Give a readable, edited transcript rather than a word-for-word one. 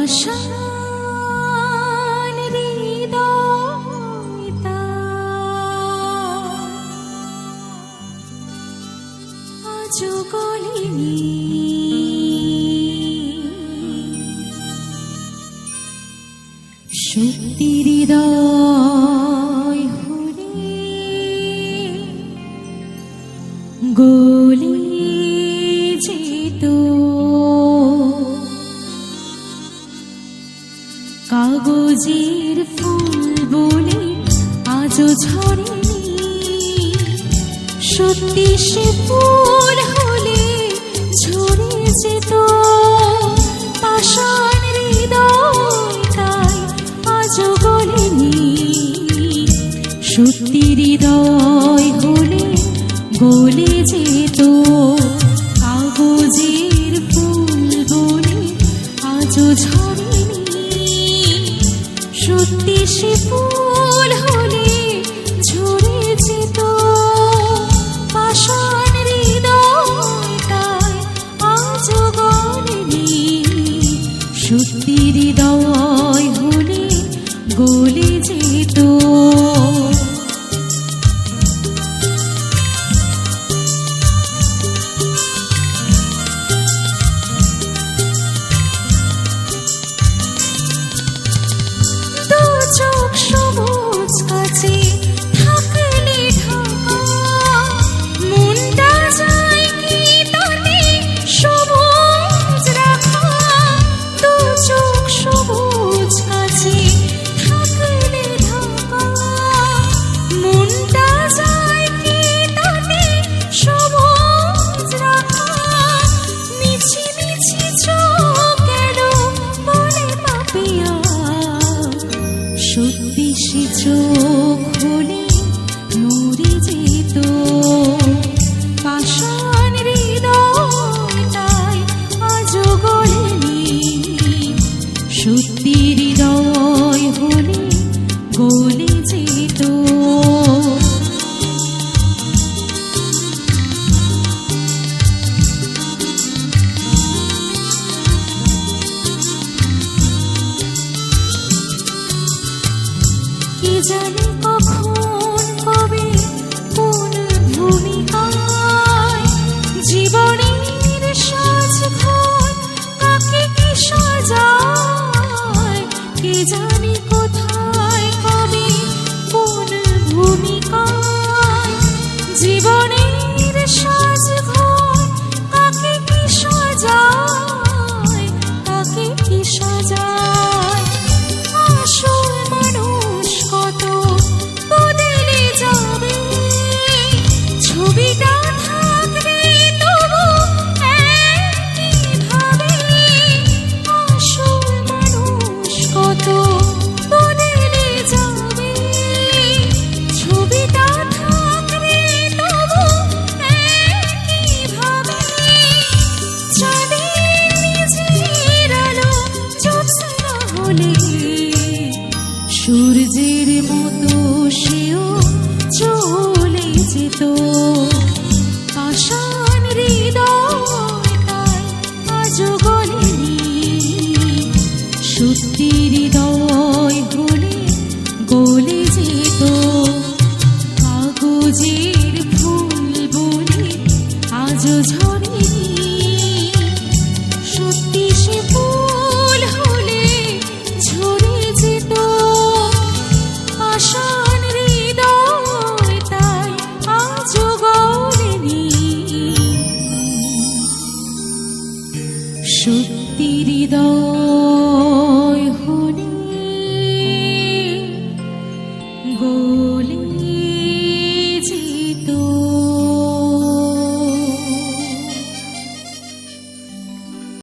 পাষাণ হৃদয় তার আজও গলেনি। সত্যি হৃদয় হলে গলে যেত কাগজের ফুল বলে আজও ঝরেনি। সত্যি সে ফুল হলে ঝরে যেত পাষাণ হৃদয় তাই আজও গলেনি। সত্যি হৃদয় হলে গলে যেত কাগজের ফুল বলে আজও ঝরেনি। সত্যি সে ফুল হলে ঝরে যেত পাষাণ হৃদয় তাই আজও গলেনি। সত্যি হৃদয় হলে গলে যেত। চোখ সবুজ কাছে থাকলে ঢাকা মনটা যায় কি তাতে সবুজ রাখা। দু চোখ সবুজ কাছে থাকলে ঢাকা মনটা যায় কি তাতে সবুজ রাখা। মিছি মিছি চোখ কেন বলে পাপিয়া। সত্যি সে চোখ হলে মরে যেত পাষাণ হৃদয় তাই আজও গলেনি। সত্যি হৃদয় হলে গলে যেত। কে জানে কখন কবে কোন ভূমিকায় জীবনের সাজঘর কাকে কি সাজায়। কে জানে কোথায় কবে কোন ভূমিকায় জীবনের সাজঘর কাকে কি সাজায়। কাকে কি সাজায় আসল মানুষ কত বদলে যাবে। ছবিটা থাকবে তবু একইভাবে। আসল মানুষ কত বদলে যাবে। ছবিটা থাকবে তবু একইভাবে। চাঁদের নিজের আলো জ্যোৎস্না হলে সূর্যের মতো সেও চলে যেত পাষাণ হৃদয় তাই আজও গলেনি। সত্যি হৃদয় হলে গলে যেত কাগজের ফুল বলে আজও ঝরেনি। সত্যি সে ফুল হলে ঝরে যেত পাষাণ হৃদয় তাই আজও গলেনি। সত্যি হৃদয়